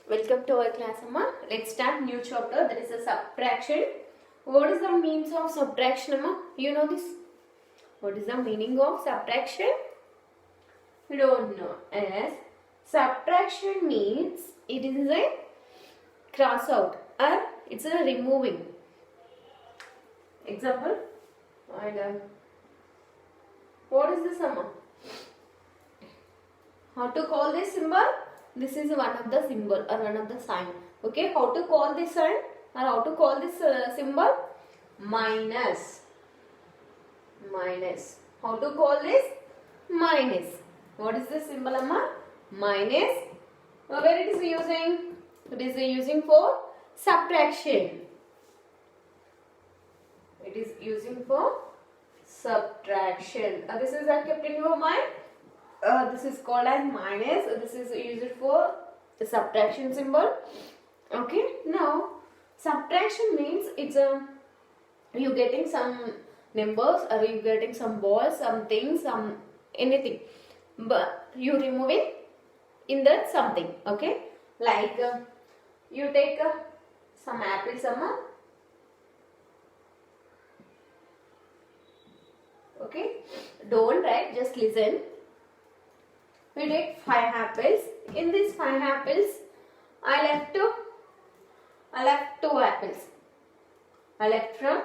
Welcome to our class, Amma. Let's start new chapter. That is a subtraction. What is the means of subtraction, Amma? You know this? What is the meaning of subtraction? You don't know. As subtraction means it is a cross out or it's a removing. Example. And what is this, Amma? How to call this symbol? This is one of the symbol or one of the sign. Okay, how to call this sign or how to call this symbol? Minus. Minus. How to call this? Minus. What is this symbol, Amma? Minus. Where it is using? It is using for subtraction. It is using for subtraction. This is kept in your mind. This is called as minus. This is used for the subtraction symbol. Okay. Now, subtraction means it's you getting some numbers or you getting some balls, some things, some anything, but you removing in that something. Okay. Like you take some apples, Amma. Okay. Don't write. Just listen. We take 5 apples. In these 5 apples, I left 2 apples. I left from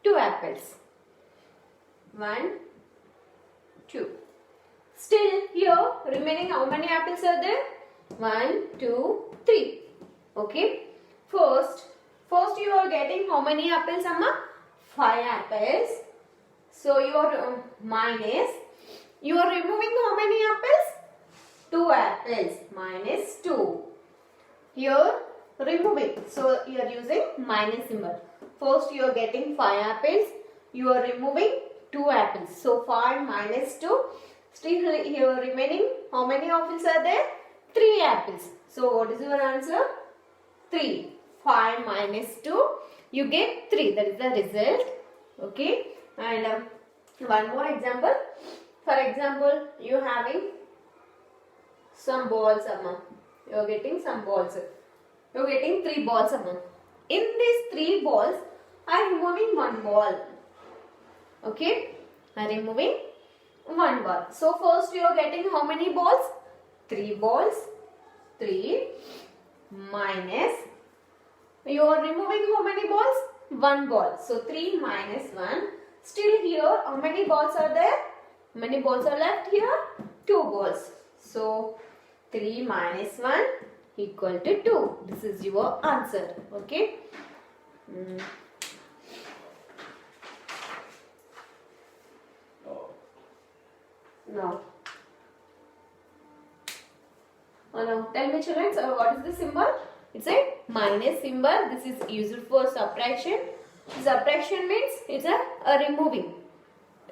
2 apples. 1, 2. Still here, remaining how many apples are there? 1, 2, 3. Okay. First you are getting how many apples, Amma? 5 apples. So your minus. You are removing how many apples? 2 apples minus 2. Here removing. So you are using minus symbol. First you are getting 5 apples. You are removing 2 apples. So 5 minus 2. Still here remaining how many apples are there? 3 apples. So what is your answer? 3. 5 minus 2. You get 3. That is the result. Okay. And one more example. For example, you are having some balls, Amma. You are getting some balls. You are getting 3 balls, Amma. In these 3 balls, I am removing 1 ball. Okay? I am removing 1 ball. So first you are getting how many balls? 3 balls. 3 minus. You are removing how many balls? 1 ball. So 3 minus 1. Still here, how many balls are there? How many balls are left here? 2 balls. So 3 minus 1 equal to 2. This is your answer. Okay. Now tell me, children, what is the symbol? It's a minus symbol. This is used for subtraction. Subtraction means it's a removing.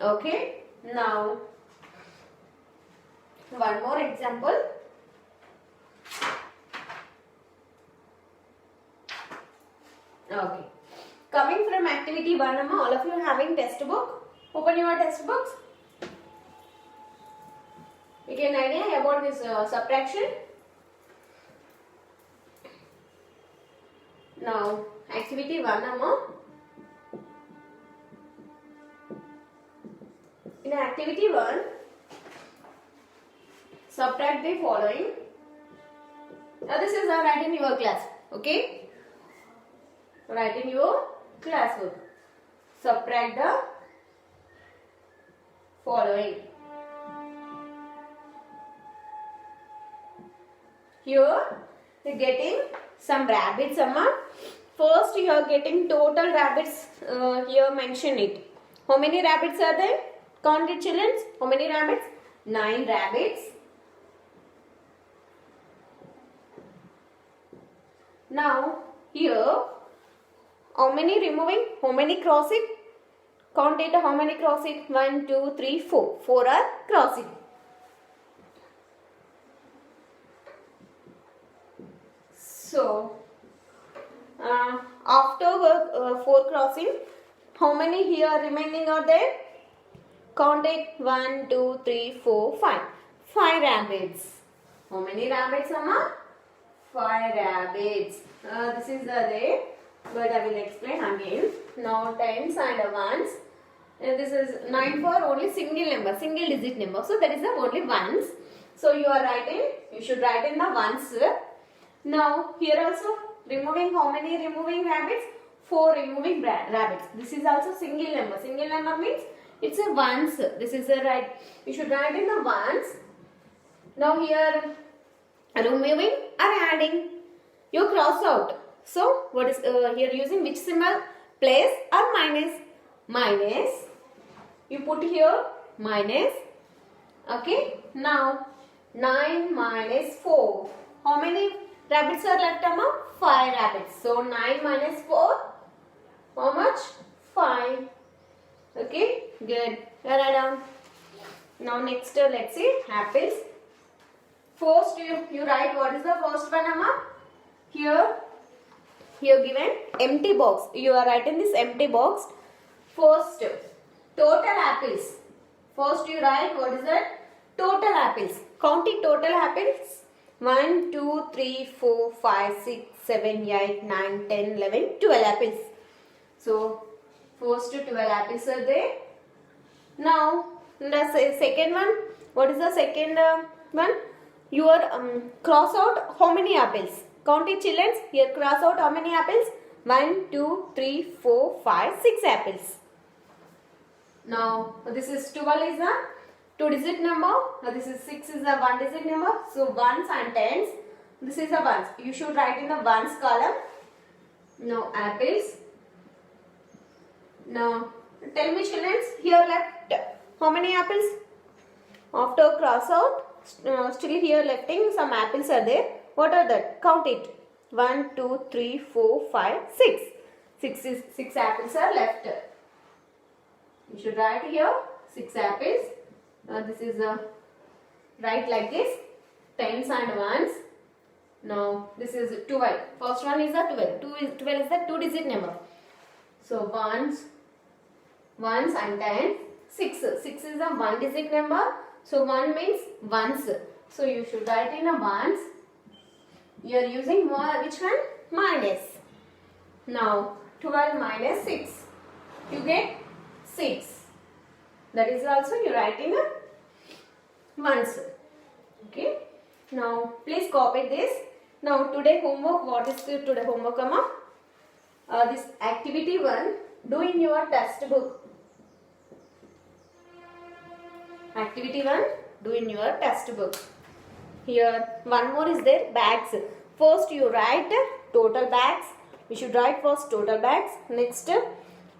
Okay. Now, one more example. Okay. Coming from activity 1, Amma, all of you are having test book. Open your test books. You get an idea about this subtraction. Now, activity 1, Amma. In activity 1, subtract the following. Now, this is write in your class. Okay? Write in your classwork. Subtract the following. Here, you are getting some rabbits, Amma. First, you are getting total rabbits. Here, mention it. How many rabbits are there? Count it, children. How many rabbits? 9 rabbits. Now, here, how many removing? How many crossing? Count it. How many crossing? 1, 2, 3, 4. 4 are crossing. So, after 4 crossing, how many here remaining are there? Count it. 1, 2, 3, 4, 5. 5 rabbits. How many rabbits, Amma? 5 rabbits. This is the day, but I will explain again. Now tens and ones. And this is 9 for only single number, single digit number. So that is the only ones. So you are writing, you should write in the ones. Now here also removing how many removing rabbits? 4 removing rabbits. This is also single number. Single number means it's a ones. This is the right. You should write in the ones. Now here removing or adding. You cross out. So what is here using which symbol? Plus or minus? Minus. You put here minus. Okay. Now 9 minus 4. How many rabbits are left, Amma? 5 rabbits. So 9 minus 4. How much? 5. Okay. Good. Write down. Now next let's see apples. First you write what is the first one, Amma? Here given empty box. You are writing this empty box. First total apples. First you write what is that? Total apples. Counting total apples. 1, 2, 3, 4, 5, 6, 7, 8, 9, 10, 11, 12 apples. So first 12 apples are there. Now the second one. What is the second one? You are cross out how many apples? Count it, children. Here cross out how many apples? 1, 2, 3, 4, 5, 6 apples. Now this is 12 is a 2-digit number. Now this is 6 is a 1-digit number. So ones and tens. This is a ones. You should write in the ones column. Now apples. Now tell me, children, here left how many apples? After cross out, still here lefting some apples are there. What are that? Count it. 1, 2, 3, 4, 5, 6. 6 apples are left. You should write here 6 apples. This is write like this. Tens and ones. Now this is 12. First one is the 12. 12 is the 2-digit number. So ones and tens. 6 is a 1-digit number. So 1 means ones. So you should write in a ones. You are using more, which one? Minus. Now 12 minus 6. You get 6. That is also you write in a ones. Okay. Now please copy this. Now today homework. What is the today homework, Amma? This activity 1. Do in your textbook. Activity 1. Do in your textbook. Here one more is there. Bags. First you write total bags. You should write first total bags. Next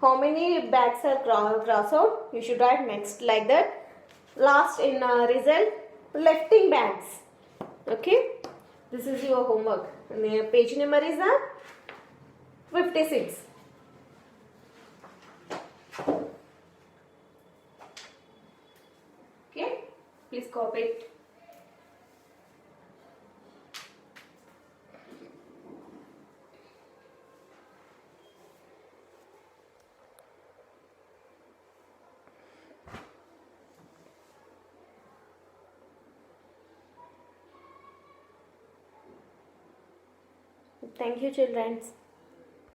how many bags are cross out. You should write next like that. Last in result lefting bags. Okay. This is your homework. And the page number is 56. Okay. Please copy it. Thank you, children.